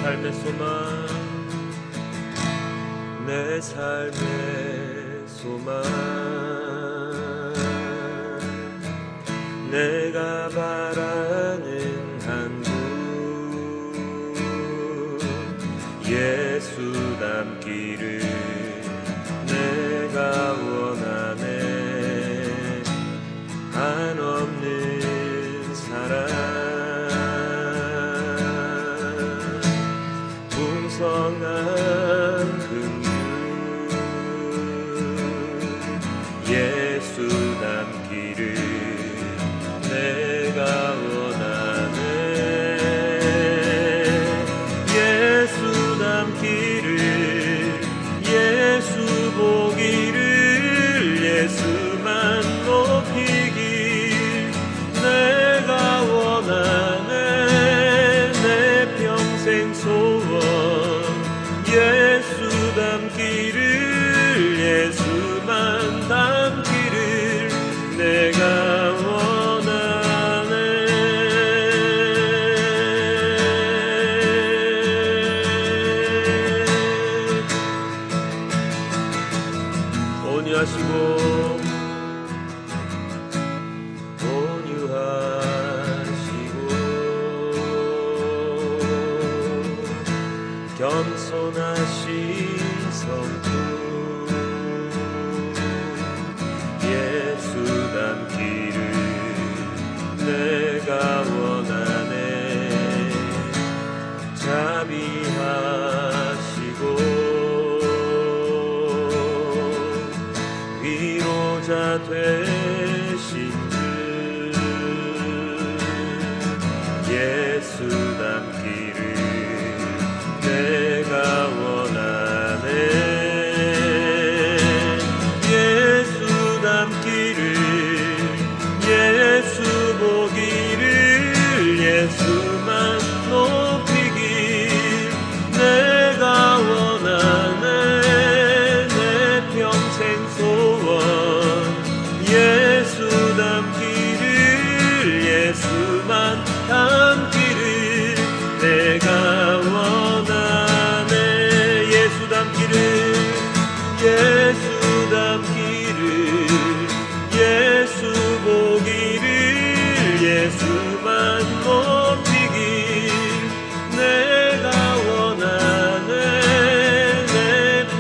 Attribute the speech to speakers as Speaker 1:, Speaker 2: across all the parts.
Speaker 1: 삶의 소망, 내 삶의 소망, 내가 바라는 한국, 예수 닮기를 내가 원하네. 한없는 사랑, 풍성한 긍휼, 예수 닮기를 내가 원하네. 예수 닮기를, 예수 보기를, 예수만 높이길 내가 원하네. 내 평생 소원, 예수 닮기를, 예수만 닮기를 내가 원하네. 온유하시고 겸손하신 성품, 예수 닮기를 내가 원하네. 자비하시고 위로자 되신 주, 예수 닮기를 내가 원하네. 예수 닮기를, 예수 보기를, 예수만 높이길 내가 원하네. 내 평생 소원, 예수 닮기를, 예수만 닮기를 내가 원하네. 예수 닮기를, 예수 닮기를, 예수 보기를, 예수만 높이길 내가 원하네. 내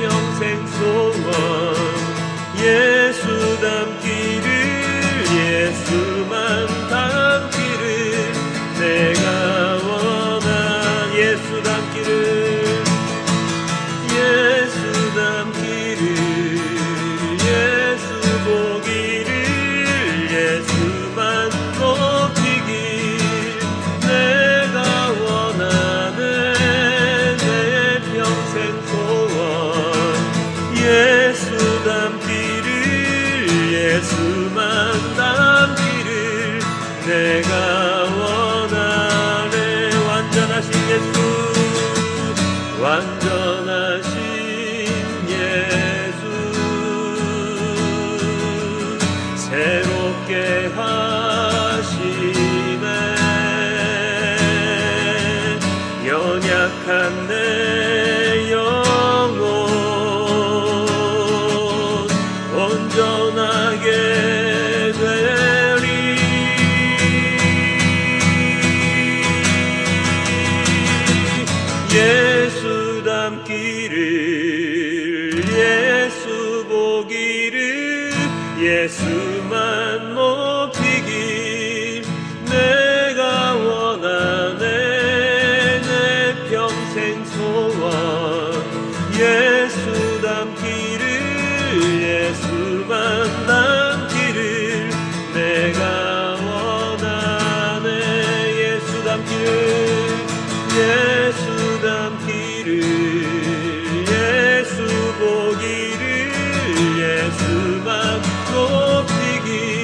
Speaker 1: 평생 소원, 예수 닮기를, 예수만 닮기를 내가 원하네. 예수 닮기를, 예수 닮기를, 예수 보기를, 예수만 높이길 내가 원하네. 내 평생 소원, 예수 닮기를, 예수만 닮기를 내가 원하네. 완전하신 예수, 완전하신 예수, 새롭게 하시네. 연약한 내 영혼 온전하게 되리. 예수 닮기를, 예수 보기를, 예수만 높이길 내가 원하네. 내 평생 소원, 예수 닮기를, 예수만 닮기를 내가 원하네. 예수 닮기를, 예수 닮기를, 예수 보기를, 예수만 높이길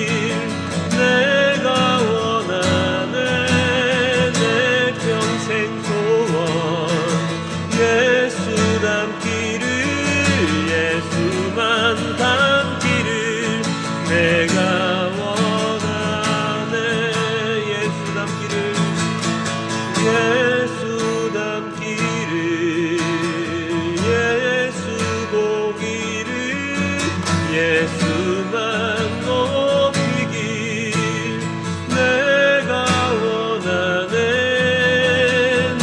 Speaker 1: 예수만 높이길 내가 원하네. 내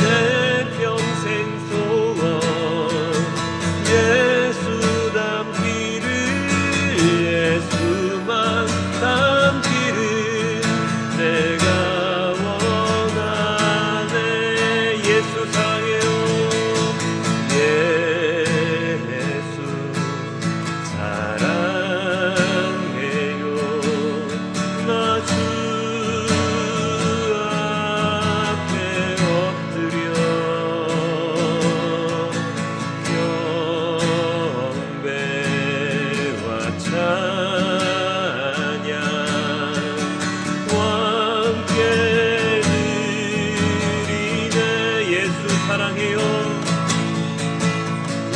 Speaker 1: 평생 소원 예수 담기를, 예수만 담기를 내가 원하네. 예수 사랑해요. 예수 사랑해요. 나 주 앞에 엎드려 경배와 찬양 함께 드리네. 예수 사랑해요.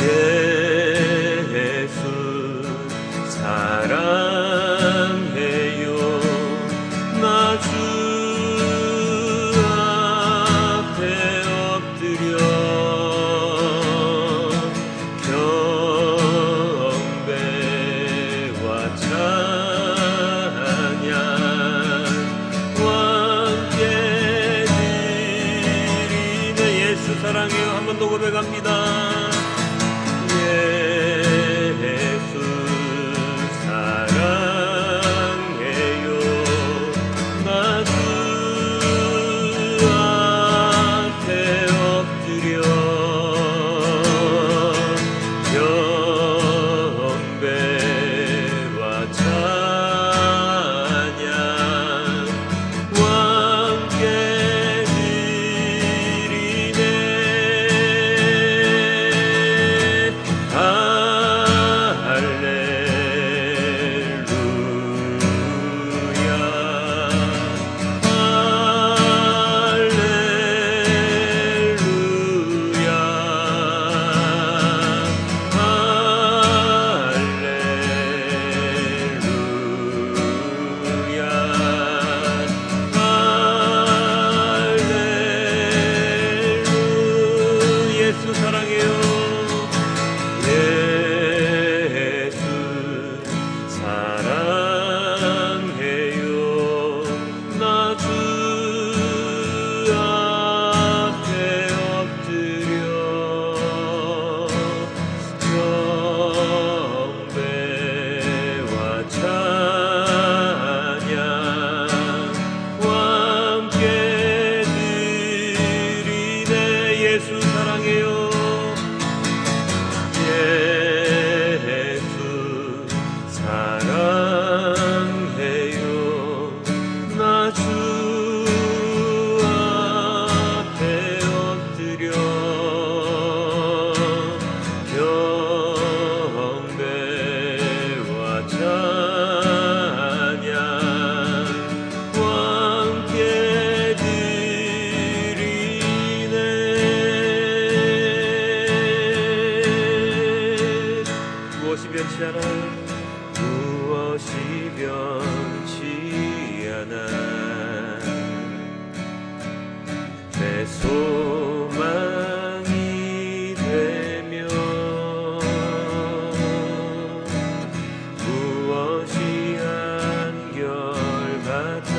Speaker 1: 예수 사랑해요. 나 주 앞에 엎드려 경배와 찬양 함께 드리네. 예수 사랑해요. 한 번 더 고백합니다. 예수 사랑해요. 나 주 앞에 엎드려 경배와 찬양 함께 드리네. 예수 사랑해요. 예수 사랑해요. 나 주 앞에 엎드려 경배와 찬양 함께 드리네. 예수 사랑해요. 예수 사랑해요. 나 주 앞에 엎드려 경배와 찬양 함께 드리네. 무엇이 변치 않아. 무엇이 변치 않아. 내 소망이 되며 무엇이 한결같아.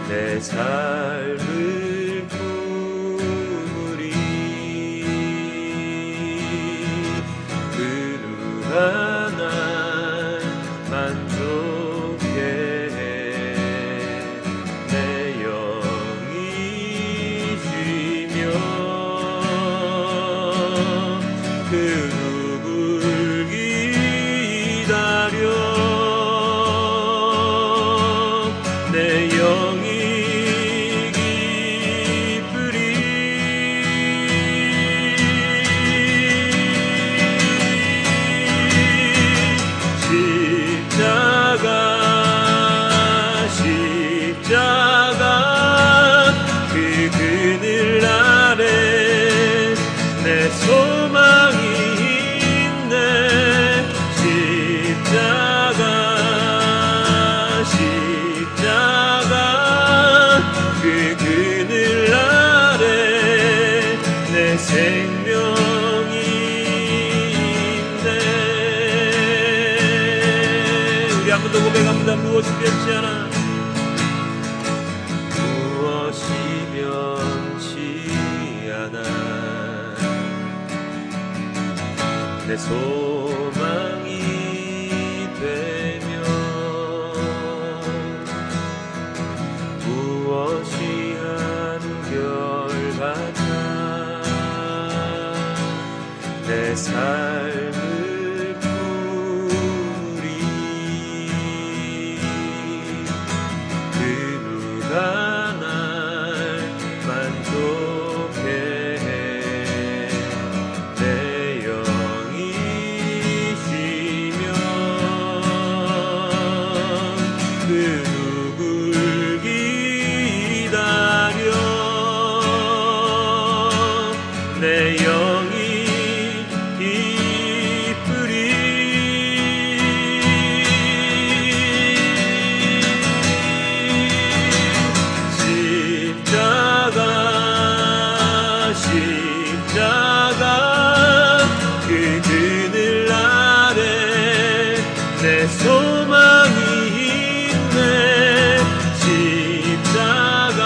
Speaker 1: 내 삶을 품으리. 그 누구나 만족해. 내 영이 쉬며 그 누굴 기다려. 내 영이 기쁘리. 한 번 더 고백합니다. 무엇이 변치 않아. 무엇이 변치 않아. 내 소망이 되며 무엇이 한결같아. 내 삶을 풀이 그 누가 날 만족해 해. 내 영이 쉬며 그 누굴 기다려. 내 영이 기쁘리. 십자가 그 그늘 아래 내 소망이 있네. 십자가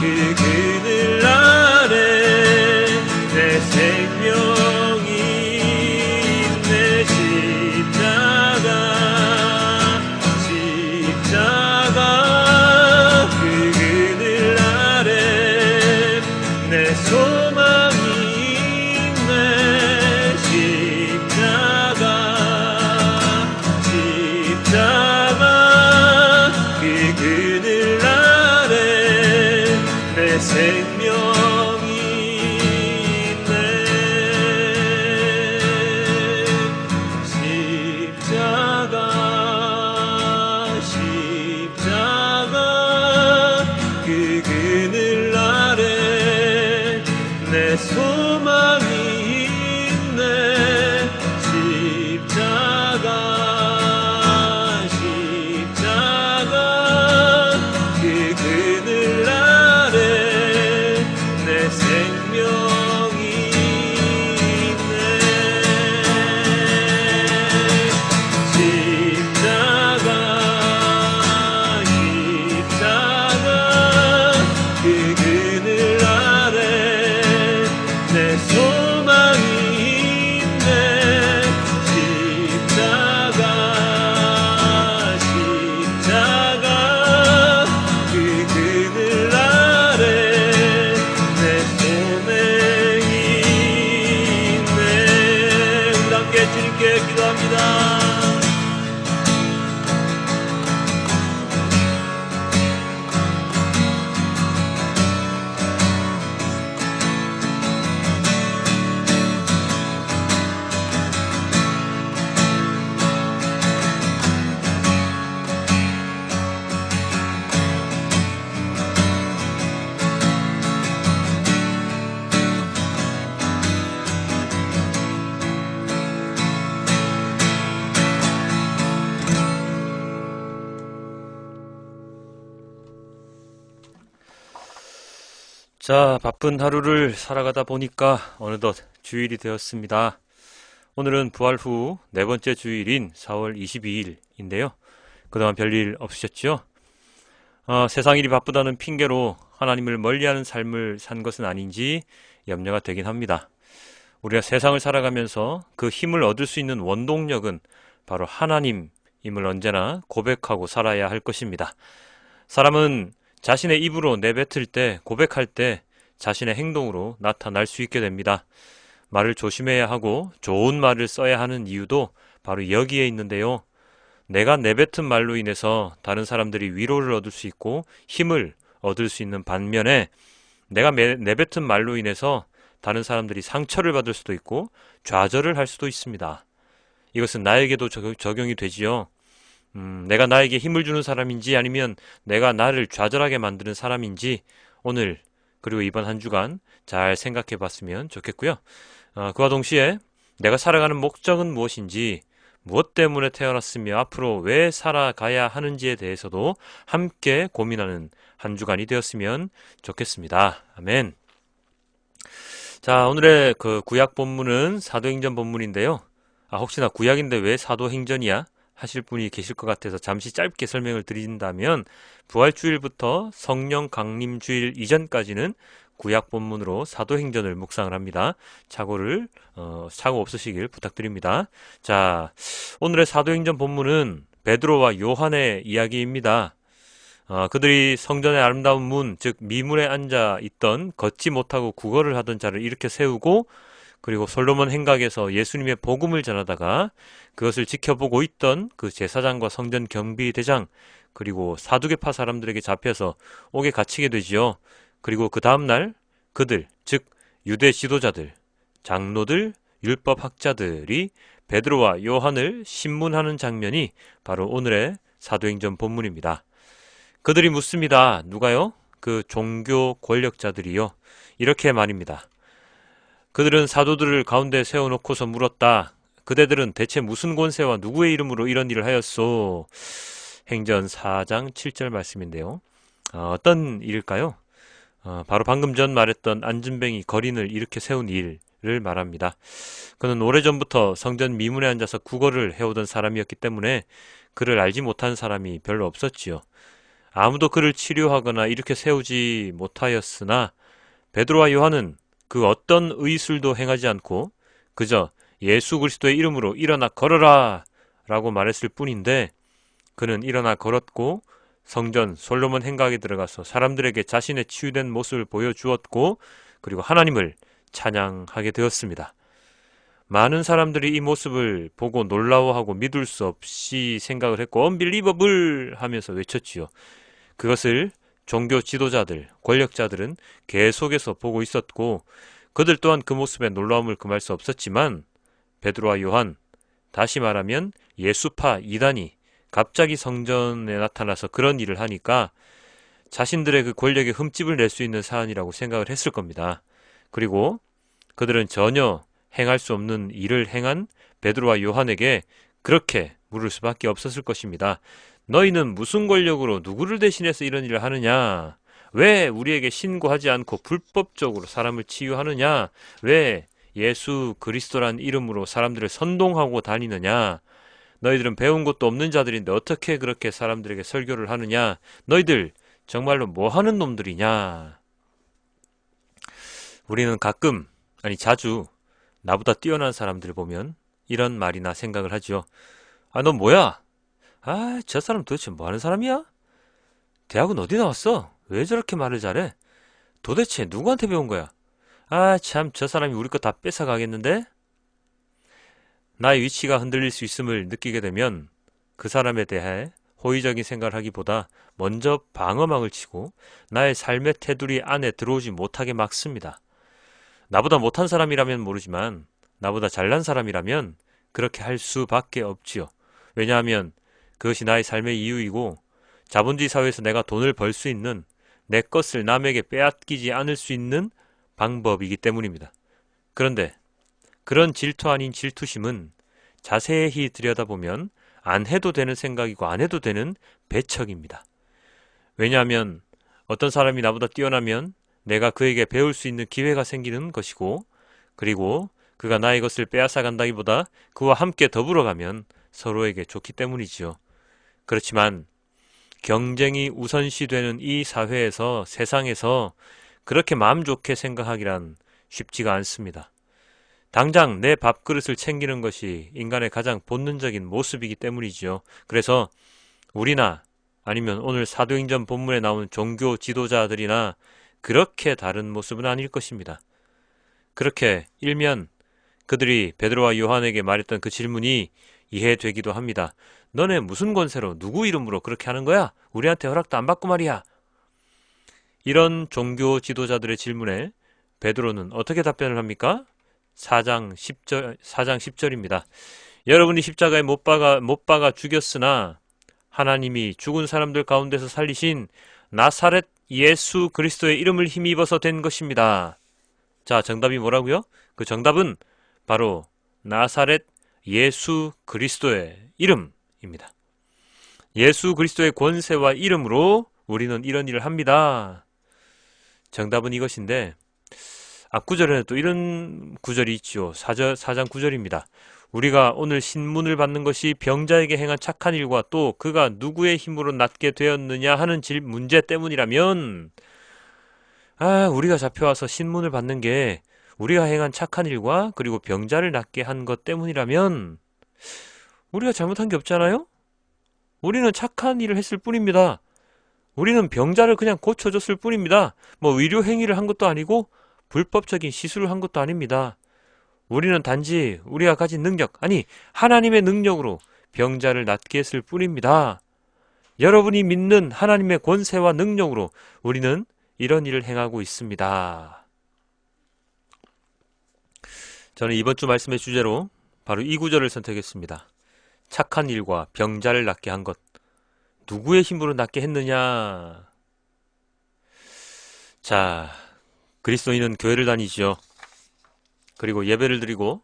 Speaker 1: 그 그늘 아래 내 생명이 있네. 십자가 그 그늘 아래 내 소망이 있네. 십자가 그 그늘 아래 내 생명이 있네. 십자가 그 그늘 아래 내 소망이 있네. 십자가 그 그늘 아래 내 생명이 있네. 십자가 그 그늘 아래 내 소망이 있네. 십자가 그 그늘 아래 내 소망이 있네. 우리 함께 주님께 기도합니다. 자, 바쁜 하루를 살아가다 보니까 어느덧 주일이 되었습니다. 오늘은 부활 후 네 번째 주일인 4월 22일인데요. 그동안 별일 없으셨죠? 세상 일이 바쁘다는 핑계로 하나님을 멀리하는 삶을 산 것은 아닌지 염려가 되긴 합니다. 우리가 세상을 살아가면서 그 힘을 얻을 수 있는 원동력은 바로 하나님임을 언제나 고백하고 살아야 할 것입니다. 사람은 자신의 입으로 내뱉을 때, 고백할 때 자신의 행동으로 나타날 수 있게 됩니다. 말을 조심해야 하고 좋은 말을 써야 하는 이유도 바로 여기에 있는데요. 내가 내뱉은 말로 인해서 다른 사람들이 위로를 얻을 수 있고 힘을 얻을 수 있는 반면에 내가 내뱉은 말로 인해서 다른 사람들이 상처를 받을 수도 있고 좌절을 할 수도 있습니다. 이것은 나에게도 적용이 되지요. 내가 나에게 힘을 주는 사람인지 아니면 내가 나를 좌절하게 만드는 사람인지 오늘 그리고 이번 한 주간 잘 생각해 봤으면 좋겠고요. 그와 동시에 내가 살아가는 목적은 무엇인지, 무엇 때문에 태어났으며 앞으로 왜 살아가야 하는지에 대해서도 함께 고민하는 한 주간이 되었으면 좋겠습니다. 아멘. 자, 오늘의 그 구약 본문은 사도행전 본문인데요. 혹시나 구약인데 왜 사도행전이야? 하실 분이 계실 것 같아서 잠시 짧게 설명을 드린다면, 부활주일부터 성령 강림주일 이전까지는 구약 본문으로 사도행전을 묵상을 합니다. 착오 없으시길 부탁드립니다. 자, 오늘의 사도행전 본문은 베드로와 요한의 이야기입니다. 그들이 성전의 아름다운 문, 즉 미문에 앉아 있던 걷지 못하고 구걸을 하던 자를 일으켜 세우고, 그리고 솔로몬 행각에서 예수님의 복음을 전하다가 그것을 지켜보고 있던 그 제사장과 성전 경비대장, 그리고 사두개파 사람들에게 잡혀서 옥에 갇히게 되지요. 그리고 그 다음날 그들, 즉 유대 지도자들, 장로들, 율법학자들이 베드로와 요한을 신문하는 장면이 바로 오늘의 사도행전 본문입니다. 그들이 묻습니다. 누가요? 그 종교 권력자들이요. 이렇게 말입니다. 그들은 사도들을 가운데 세워놓고서 물었다. 그대들은 대체 무슨 권세와 누구의 이름으로 이런 일을 하였소? 행전 4장 7절 말씀인데요. 어떤 일일까요? 바로 방금 전 말했던 안진뱅이 거린을 일으켜 세운 일을 말합니다. 그는 오래전부터 성전 미문에 앉아서 구걸을 해오던 사람이었기 때문에 그를 알지 못한 사람이 별로 없었지요. 아무도 그를 치료하거나 일으켜 세우지 못하였으나 베드로와 요한은 그 어떤 의술도 행하지 않고 그저 예수 그리스도의 이름으로 일어나 걸어라 라고 말했을 뿐인데, 그는 일어나 걸었고 성전 솔로몬 행각에 들어가서 사람들에게 자신의 치유된 모습을 보여주었고, 그리고 하나님을 찬양하게 되었습니다. 많은 사람들이 이 모습을 보고 놀라워하고 믿을 수 없이 생각을 했고 unbelievable 하면서 외쳤지요. 그것을 종교 지도자들, 권력자들은 계속해서 보고 있었고 그들 또한 그 모습에 놀라움을 금할 수 없었지만, 베드로와 요한, 다시 말하면 예수파 이단이 갑자기 성전에 나타나서 그런 일을 하니까 자신들의 그 권력에 흠집을 낼 수 있는 사안이라고 생각을 했을 겁니다. 그리고 그들은 전혀 행할 수 없는 일을 행한 베드로와 요한에게 그렇게 물을 수밖에 없었을 것입니다. 너희는 무슨 권력으로 누구를 대신해서 이런 일을 하느냐? 왜 우리에게 신고하지 않고 불법적으로 사람을 치유하느냐? 왜 예수 그리스도란 이름으로 사람들을 선동하고 다니느냐? 너희들은 배운 것도 없는 자들인데 어떻게 그렇게 사람들에게 설교를 하느냐? 너희들 정말로 뭐 하는 놈들이냐? 우리는 가끔, 아니 자주 나보다 뛰어난 사람들 보면 이런 말이나 생각을 하죠. 넌 뭐야? 저 사람 도대체 뭐 하는 사람이야? 대학은 어디 나왔어? 왜 저렇게 말을 잘해? 도대체 누구한테 배운 거야? 참, 저 사람이 우리 거 다 뺏어가겠는데? 나의 위치가 흔들릴 수 있음을 느끼게 되면 그 사람에 대해 호의적인 생각을 하기보다 먼저 방어막을 치고 나의 삶의 테두리 안에 들어오지 못하게 막습니다. 나보다 못한 사람이라면 모르지만 나보다 잘난 사람이라면 그렇게 할 수밖에 없지요. 왜냐하면 그것이 나의 삶의 이유이고 자본주의 사회에서 내가 돈을 벌 수 있는, 내 것을 남에게 빼앗기지 않을 수 있는 방법이기 때문입니다. 그런데 그런 질투 아닌 질투심은 자세히 들여다보면 안 해도 되는 생각이고 안 해도 되는 배척입니다. 왜냐하면 어떤 사람이 나보다 뛰어나면 내가 그에게 배울 수 있는 기회가 생기는 것이고, 그리고 그가 나의 것을 빼앗아 간다기보다 그와 함께 더불어 가면 서로에게 좋기 때문이지요. 그렇지만 경쟁이 우선시되는 이 사회에서, 세상에서 그렇게 마음 좋게 생각하기란 쉽지가 않습니다. 당장 내 밥그릇을 챙기는 것이 인간의 가장 본능적인 모습이기 때문이지요. 그래서 우리나 아니면 오늘 사도행전 본문에 나오는 종교 지도자들이나 그렇게 다른 모습은 아닐 것입니다. 그렇게 일면 그들이 베드로와 요한에게 말했던 그 질문이 이해되기도 합니다. 너네 무슨 권세로 누구 이름으로 그렇게 하는 거야? 우리한테 허락도 안 받고 말이야. 이런 종교 지도자들의 질문에 베드로는 어떻게 답변을 합니까? 4장 10절입니다. 여러분이 십자가에 못 박아 죽였으나 하나님이 죽은 사람들 가운데서 살리신 나사렛 예수 그리스도의 이름을 힘입어서 된 것입니다. 자, 정답이 뭐라고요? 그 정답은 바로 나사렛 예수 그리스도의 이름입니다. 예수 그리스도의 권세와 이름으로 우리는 이런 일을 합니다. 정답은 이것인데, 앞구절에는 또 이런 구절이 있죠. 4장 9절입니다. 우리가 오늘 신문을 받는 것이 병자에게 행한 착한 일과 또 그가 누구의 힘으로 낫게 되었느냐 하는 문제 때문이라면, 우리가 잡혀와서 신문을 받는 게 우리가 행한 착한 일과 그리고 병자를 낫게 한 것 때문이라면 우리가 잘못한 게 없잖아요? 우리는 착한 일을 했을 뿐입니다. 우리는 병자를 그냥 고쳐줬을 뿐입니다. 뭐 의료 행위를 한 것도 아니고 불법적인 시술을 한 것도 아닙니다. 우리는 단지 우리가 가진 능력, 아니 하나님의 능력으로 병자를 낫게 했을 뿐입니다. 여러분이 믿는 하나님의 권세와 능력으로 우리는 이런 일을 행하고 있습니다. 저는 이번 주 말씀의 주제로 바로 이 구절을 선택했습니다. 착한 일과 병자를 낫게 한 것. 누구의 힘으로 낫게 했느냐? 자, 그리스도인은 교회를 다니죠. 그리고 예배를 드리고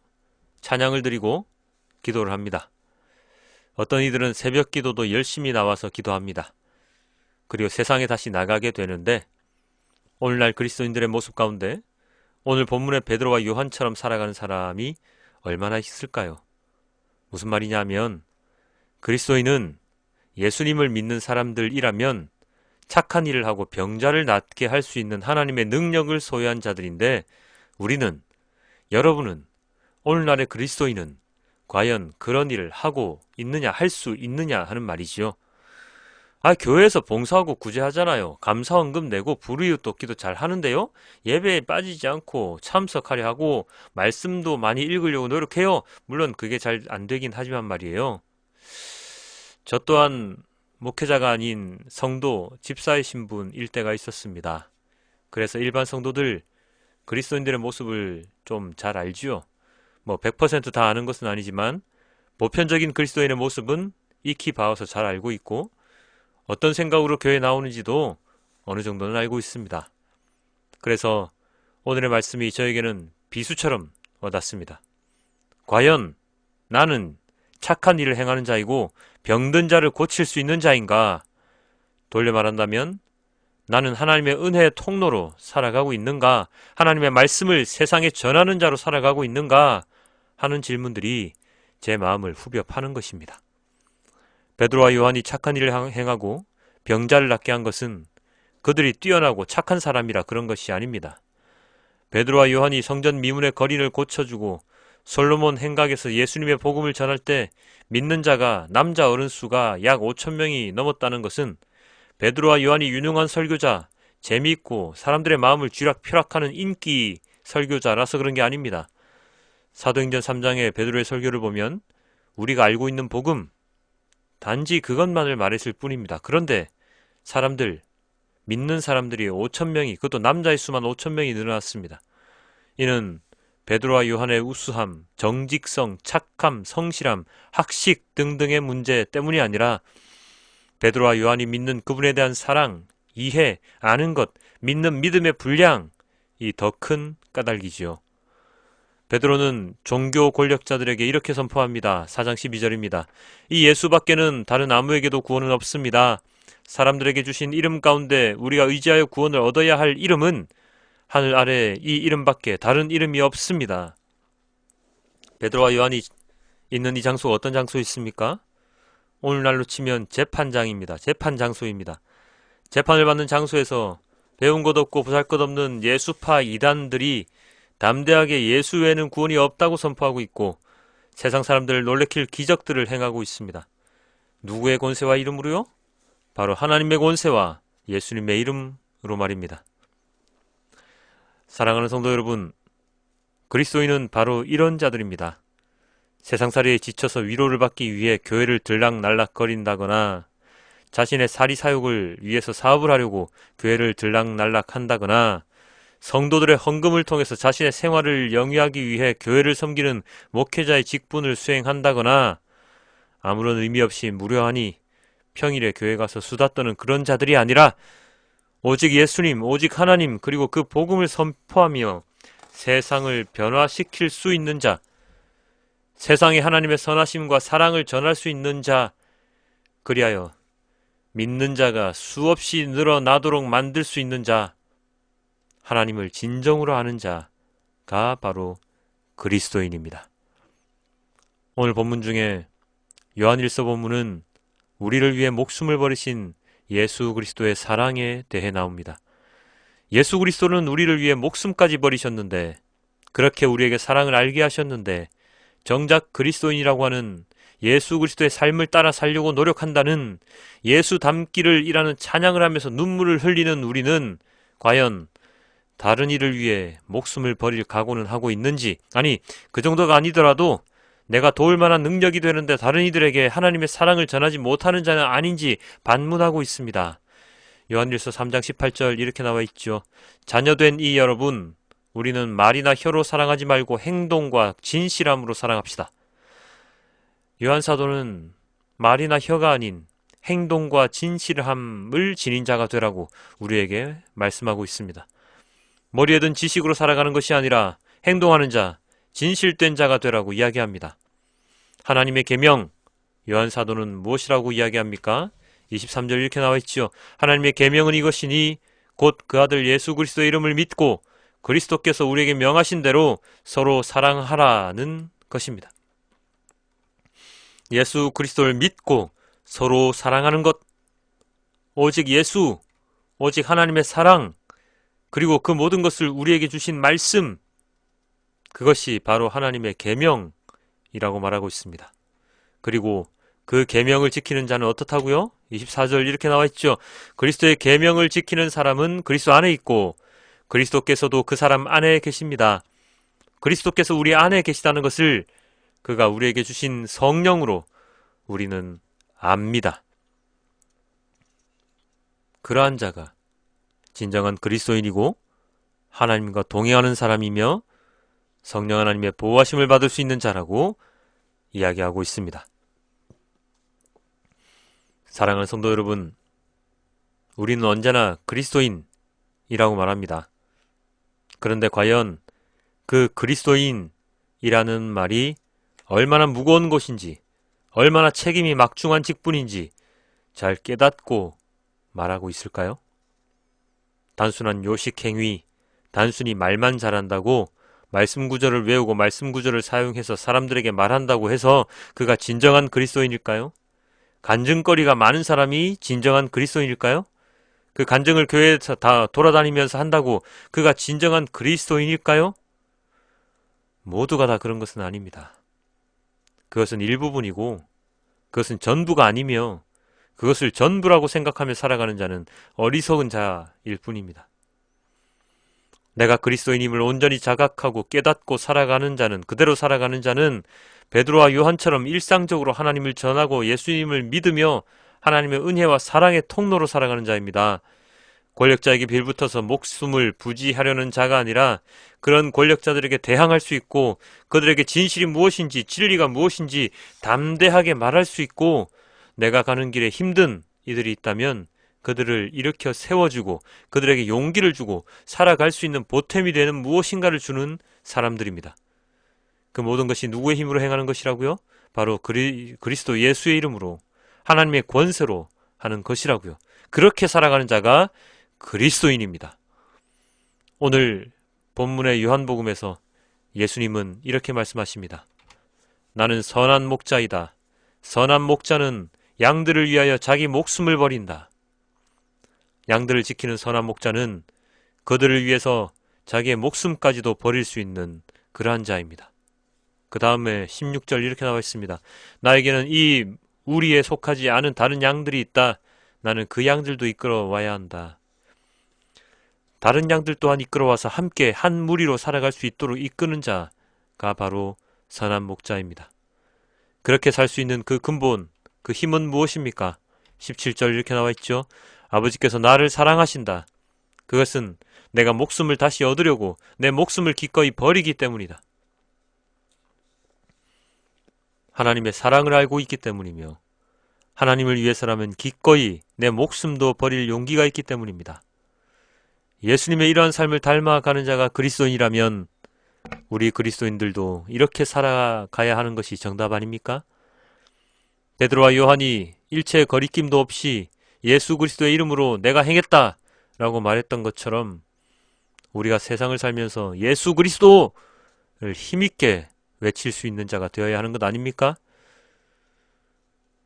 Speaker 1: 찬양을 드리고 기도를 합니다. 어떤 이들은 새벽 기도도 열심히 나와서 기도합니다. 그리고 세상에 다시 나가게 되는데 오늘날 그리스도인들의 모습 가운데 오늘 본문의 베드로와 요한처럼 살아가는 사람이 얼마나 있을까요? 무슨 말이냐면 그리스도인은 예수님을 믿는 사람들이라면 착한 일을 하고 병자를 낫게 할 수 있는 하나님의 능력을 소유한 자들인데 우리는, 여러분은, 오늘날의 그리스도인은 과연 그런 일을 하고 있느냐, 할 수 있느냐 하는 말이지요. 교회에서 봉사하고 구제하잖아요. 감사원금 내고 불의의 돕기도 잘 하는데요. 예배에 빠지지 않고 참석하려 하고 말씀도 많이 읽으려고 노력해요. 물론 그게 잘 안 되긴 하지만 말이에요. 저 또한 목회자가 아닌 성도, 집사의 신분일 때가 있었습니다. 그래서 일반 성도들, 그리스도인들의 모습을 좀 잘 알지요. 100% 다 아는 것은 아니지만 보편적인 그리스도인의 모습은 익히 봐서 잘 알고 있고 어떤 생각으로 교회에 나오는지도 어느 정도는 알고 있습니다. 그래서 오늘의 말씀이 저에게는 비수처럼 와닿습니다. 과연 나는 착한 일을 행하는 자이고 병든 자를 고칠 수 있는 자인가? 돌려 말한다면 나는 하나님의 은혜의 통로로 살아가고 있는가? 하나님의 말씀을 세상에 전하는 자로 살아가고 있는가? 하는 질문들이 제 마음을 후벼 파는 것입니다. 베드로와 요한이 착한 일을 행하고 병자를 낫게 한 것은 그들이 뛰어나고 착한 사람이라 그런 것이 아닙니다. 베드로와 요한이 성전 미문의 거린을 고쳐주고 솔로몬 행각에서 예수님의 복음을 전할 때 믿는 자가 남자 어른 수가 약 5,000명이 넘었다는 것은 베드로와 요한이 유능한 설교자, 재미있고 사람들의 마음을 쥐락펴락하는 인기 설교자라서 그런 게 아닙니다. 사도행전 3장의 베드로의 설교를 보면 우리가 알고 있는 복음, 단지 그것만을 말했을 뿐입니다. 그런데 믿는 사람들이 5,000명이, 그것도 남자의 수만 5,000명이 늘어났습니다. 이는 베드로와 요한의 우수함, 정직성, 착함, 성실함, 학식 등등의 문제 때문이 아니라 베드로와 요한이 믿는 그분에 대한 사랑, 이해, 아는 것, 믿는 믿음의 분량이 더 큰 까닭이지요. 베드로는 종교 권력자들에게 이렇게 선포합니다. 4장 12절입니다. 이 예수밖에는 다른 아무에게도 구원은 없습니다. 사람들에게 주신 이름 가운데 우리가 의지하여 구원을 얻어야 할 이름은 하늘 아래 이 이름밖에 다른 이름이 없습니다. 베드로와 요한이 있는 이 장소가 어떤 장소에 있습니까? 오늘날로 치면 재판장입니다. 재판 장소입니다. 재판을 받는 장소에서 배운 것 없고 보잘 것 없는 예수파 이단들이 담대하게 예수 외에는 구원이 없다고 선포하고 있고 세상 사람들을 놀래킬 기적들을 행하고 있습니다. 누구의 권세와 이름으로요? 바로 하나님의 권세와 예수님의 이름으로 말입니다. 사랑하는 성도 여러분, 그리스도인은 바로 이런 자들입니다. 세상살이에 지쳐서 위로를 받기 위해 교회를 들락날락거린다거나 자신의 사리사욕을 위해서 사업을 하려고 교회를 들락날락한다거나 성도들의 헌금을 통해서 자신의 생활을 영위하기 위해 교회를 섬기는 목회자의 직분을 수행한다거나 아무런 의미 없이 무료하니 평일에 교회 가서 수다 떠는 그런 자들이 아니라 오직 예수님, 오직 하나님, 그리고 그 복음을 선포하며 세상을 변화시킬 수 있는 자, 세상에 하나님의 선하심과 사랑을 전할 수 있는 자, 그리하여 믿는 자가 수없이 늘어나도록 만들 수 있는 자, 하나님을 진정으로 아는 자, 바로 그리스도인입니다. 오늘 본문 중에 요한일서 본문은 우리를 위해 목숨을 버리신 예수 그리스도의 사랑에 대해 나옵니다. 예수 그리스도는 우리를 위해 목숨까지 버리셨는데, 그렇게 우리에게 사랑을 알게 하셨는데, 정작 그리스도인이라고 하는 예수 그리스도의 삶을 따라 살려고 노력한다는 예수 닮기를 일하는 찬양을 하면서 눈물을 흘리는 우리는 과연 다른 이를 위해 목숨을 버릴 각오는 하고 있는지, 아니 그 정도가 아니더라도 내가 도울 만한 능력이 되는데 다른 이들에게 하나님의 사랑을 전하지 못하는 자는 아닌지 반문하고 있습니다. 요한일서 3장 18절 이렇게 나와 있죠. 자녀된 이 여러분, 우리는 말이나 혀로 사랑하지 말고 행동과 진실함으로 사랑합시다. 요한 사도는 말이나 혀가 아닌 행동과 진실함을 지닌 자가 되라고 우리에게 말씀하고 있습니다. 머리에 든 지식으로 살아가는 것이 아니라 행동하는 자, 진실된 자가 되라고 이야기합니다. 하나님의 계명, 요한 사도는 무엇이라고 이야기합니까? 23절 이렇게 나와 있지요. 하나님의 계명은 이것이니 곧 그 아들 예수 그리스도의 이름을 믿고 그리스도께서 우리에게 명하신 대로 서로 사랑하라는 것입니다. 예수 그리스도를 믿고 서로 사랑하는 것, 오직 예수, 오직 하나님의 사랑, 그리고 그 모든 것을 우리에게 주신 말씀, 그것이 바로 하나님의 계명이라고 말하고 있습니다. 그리고 그 계명을 지키는 자는 어떻다고요? 24절 이렇게 나와 있죠. 그리스도의 계명을 지키는 사람은 그리스도 안에 있고 그리스도께서도 그 사람 안에 계십니다. 그리스도께서 우리 안에 계시다는 것을 그가 우리에게 주신 성령으로 우리는 압니다. 그러한 자가 진정한 그리스도인이고 하나님과 동행하는 사람이며 성령 하나님의 보호하심을 받을 수 있는 자라고 이야기하고 있습니다. 사랑하는 성도 여러분, 우리는 언제나 그리스도인이라고 말합니다. 그런데 과연 그 그리스도인이라는 말이 얼마나 무거운 것인지, 얼마나 책임이 막중한 직분인지 잘 깨닫고 말하고 있을까요? 단순한 요식행위, 단순히 말만 잘한다고 말씀 구절을 외우고 말씀 구절을 사용해서 사람들에게 말한다고 해서 그가 진정한 그리스도인일까요? 간증거리가 많은 사람이 진정한 그리스도인일까요? 그 간증을 교회에서 다 돌아다니면서 한다고 그가 진정한 그리스도인일까요? 모두가 다 그런 것은 아닙니다. 그것은 일부분이고 그것은 전부가 아니며 그것을 전부라고 생각하며 살아가는 자는 어리석은 자일 뿐입니다. 내가 그리스도인임을 온전히 자각하고 깨닫고 살아가는 자는, 그대로 살아가는 자는 베드로와 요한처럼 일상적으로 하나님을 전하고 예수님을 믿으며 하나님의 은혜와 사랑의 통로로 살아가는 자입니다. 권력자에게 빌붙어서 목숨을 부지하려는 자가 아니라 그런 권력자들에게 대항할 수 있고 그들에게 진실이 무엇인지 진리가 무엇인지 담대하게 말할 수 있고 내가 가는 길에 힘든 이들이 있다면 그들을 일으켜 세워주고 그들에게 용기를 주고 살아갈 수 있는 보탬이 되는 무엇인가를 주는 사람들입니다. 그 모든 것이 누구의 힘으로 행하는 것이라고요? 바로 그리스도 예수의 이름으로 하나님의 권세로 하는 것이라고요. 그렇게 살아가는 자가 그리스도인입니다. 오늘 본문의 요한복음에서 예수님은 이렇게 말씀하십니다. 나는 선한 목자이다. 선한 목자는 양들을 위하여 자기 목숨을 버린다. 양들을 지키는 선한 목자는 그들을 위해서 자기의 목숨까지도 버릴 수 있는 그러한 자입니다. 그 다음에 16절 이렇게 나와 있습니다. 나에게는 이 우리에 속하지 않은 다른 양들이 있다. 나는 그 양들도 이끌어와야 한다. 다른 양들 또한 이끌어와서 함께 한 무리로 살아갈 수 있도록 이끄는 자가 바로 선한 목자입니다. 그렇게 살 수 있는 그 근본, 그 힘은 무엇입니까? 17절 이렇게 나와 있죠. 아버지께서 나를 사랑하신다. 그것은 내가 목숨을 다시 얻으려고 내 목숨을 기꺼이 버리기 때문이다. 하나님의 사랑을 알고 있기 때문이며 하나님을 위해서라면 기꺼이 내 목숨도 버릴 용기가 있기 때문입니다. 예수님의 이러한 삶을 닮아가는 자가 그리스도인이라면 우리 그리스도인들도 이렇게 살아가야 하는 것이 정답 아닙니까? 베드로와 요한이 일체의 거리낌도 없이 예수 그리스도의 이름으로 내가 행했다 라고 말했던 것처럼 우리가 세상을 살면서 예수 그리스도를 힘있게 외칠 수 있는 자가 되어야 하는 것 아닙니까?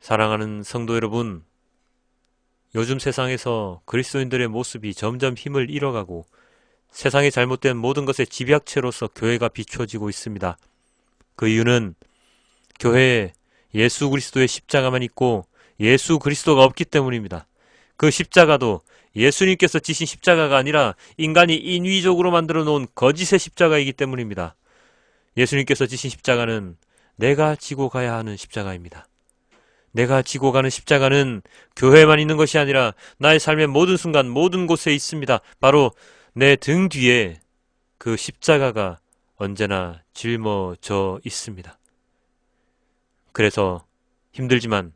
Speaker 1: 사랑하는 성도 여러분, 요즘 세상에서 그리스도인들의 모습이 점점 힘을 잃어가고 세상의 잘못된 모든 것의 집약체로서 교회가 비춰지고 있습니다. 그 이유는 교회에 예수 그리스도의 십자가만 있고 예수 그리스도가 없기 때문입니다. 그 십자가도 예수님께서 지신 십자가가 아니라 인간이 인위적으로 만들어 놓은 거짓의 십자가이기 때문입니다. 예수님께서 지신 십자가는 내가 지고 가야 하는 십자가입니다. 내가 지고 가는 십자가는 교회에만 있는 것이 아니라 나의 삶의 모든 순간 모든 곳에 있습니다. 바로 내 등 뒤에 그 십자가가 언제나 짊어져 있습니다. 그래서 힘들지만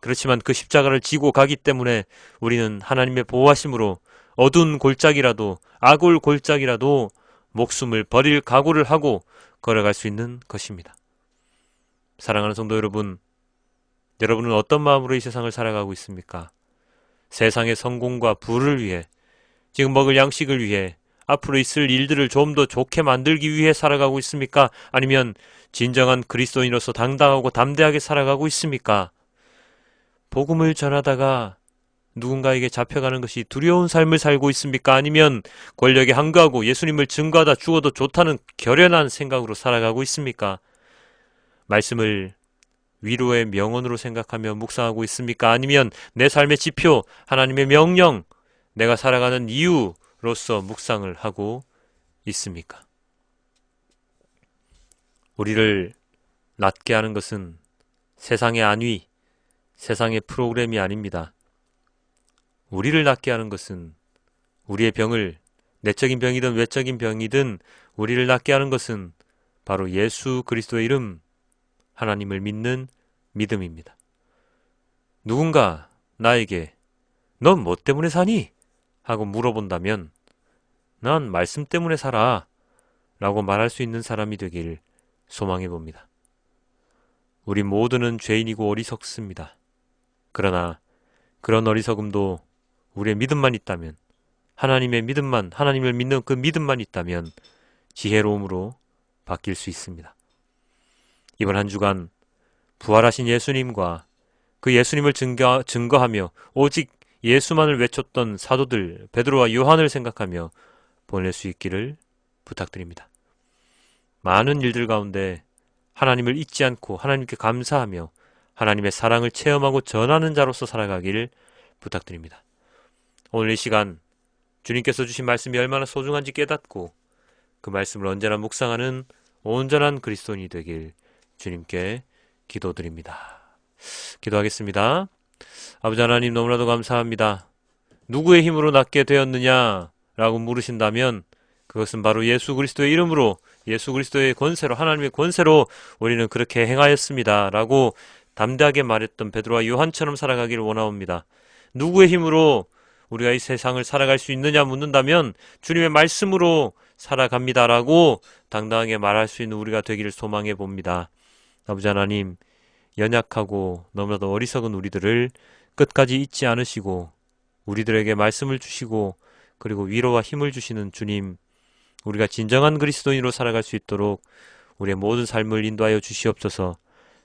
Speaker 1: 그렇지만 그 십자가를 지고 가기 때문에 우리는 하나님의 보호하심으로 어두운 골짜기라도 악올 골짜기라도 목숨을 버릴 각오를 하고 걸어갈 수 있는 것입니다. 사랑하는 성도 여러분, 여러분은 어떤 마음으로 이 세상을 살아가고 있습니까? 세상의 성공과 부를 위해, 지금 먹을 양식을 위해, 앞으로 있을 일들을 좀 더 좋게 만들기 위해 살아가고 있습니까? 아니면 진정한 그리스도인으로서 당당하고 담대하게 살아가고 있습니까? 복음을 전하다가 누군가에게 잡혀가는 것이 두려운 삶을 살고 있습니까? 아니면 권력에 항거하고 예수님을 증거하다 죽어도 좋다는 결연한 생각으로 살아가고 있습니까? 말씀을 위로의 명언으로 생각하며 묵상하고 있습니까? 아니면 내 삶의 지표, 하나님의 명령, 내가 살아가는 이유로서 묵상을 하고 있습니까? 우리를 낫게 하는 것은 세상의 안위, 세상의 프로그램이 아닙니다. 우리를 낫게 하는 것은 우리의 병을, 내적인 병이든 외적인 병이든 우리를 낫게 하는 것은 바로 예수 그리스도의 이름, 하나님을 믿는 믿음입니다. 누군가 나에게 넌 뭐 때문에 사니? 하고 물어본다면 난 말씀 때문에 살아 라고 말할 수 있는 사람이 되길 소망해 봅니다. 우리 모두는 죄인이고 어리석습니다. 그러나 그런 어리석음도 우리의 믿음만 있다면, 하나님의 믿음만, 하나님을 믿는 그 믿음만 있다면 지혜로움으로 바뀔 수 있습니다. 이번 한 주간 부활하신 예수님과 그 예수님을 증거하며 오직 예수만을 외쳤던 사도들 베드로와 요한을 생각하며 보낼 수 있기를 부탁드립니다. 많은 일들 가운데 하나님을 잊지 않고 하나님께 감사하며 하나님의 사랑을 체험하고 전하는 자로서 살아가기를 부탁드립니다. 오늘 이 시간 주님께서 주신 말씀이 얼마나 소중한지 깨닫고 그 말씀을 언제나 묵상하는 온전한 그리스도인이 되길 주님께 기도드립니다. 기도하겠습니다. 아버지 하나님, 너무나도 감사합니다. 누구의 힘으로 낫게 되었느냐 라고 물으신다면 그것은 바로 예수 그리스도의 이름으로, 예수 그리스도의 권세로, 하나님의 권세로 우리는 그렇게 행하였습니다 라고 담대하게 말했던 베드로와 요한처럼 살아가기를 원하옵니다. 누구의 힘으로 우리가 이 세상을 살아갈 수 있느냐 묻는다면 주님의 말씀으로 살아갑니다라고 당당하게 말할 수 있는 우리가 되기를 소망해 봅니다. 아버지 하나님, 연약하고 너무나도 어리석은 우리들을 끝까지 잊지 않으시고 우리들에게 말씀을 주시고 그리고 위로와 힘을 주시는 주님, 우리가 진정한 그리스도인으로 살아갈 수 있도록 우리의 모든 삶을 인도하여 주시옵소서.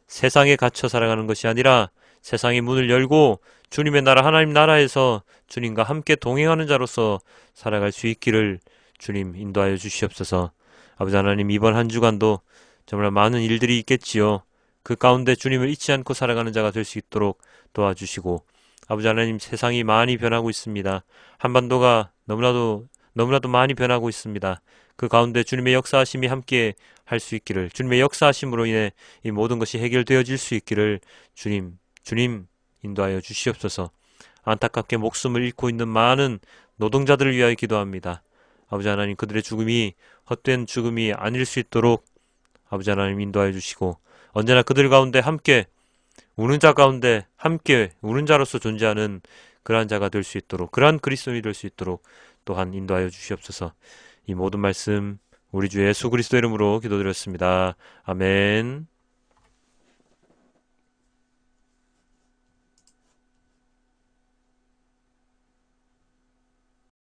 Speaker 1: 세상에 갇혀 살아가는 것이 아니라 세상의 문을 열고 주님의 나라, 하나님 나라에서 주님과 함께 동행하는 자로서 살아갈 수 있기를 주님 인도하여 주시옵소서. 아버지 하나님, 이번 한 주간도 정말 많은 일들이 있겠지요. 그 가운데 주님을 잊지 않고 살아가는 자가 될 수 있도록 도와주시고, 아버지 하나님, 세상이 많이 변하고 있습니다. 한반도가 너무나도 많이 변하고 있습니다. 그 가운데 주님의 역사하심이 함께 할 수 있기를, 주님의 역사하심으로 인해 이 모든 것이 해결되어질 수 있기를 주님 인도하여 주시옵소서. 안타깝게 목숨을 잃고 있는 많은 노동자들을 위하여 기도합니다. 아버지 하나님, 그들의 죽음이 헛된 죽음이 아닐 수 있도록 아버지 하나님 인도하여 주시고, 언제나 그들 가운데 함께 우는 자 가운데 함께 우는 자로서 존재하는 그러한 자가 될 수 있도록, 그러한 그리스도인이 될 수 있도록 또한 인도하여 주시옵소서. 이 모든 말씀 우리 주 예수 그리스도 이름으로 기도드렸습니다. 아멘.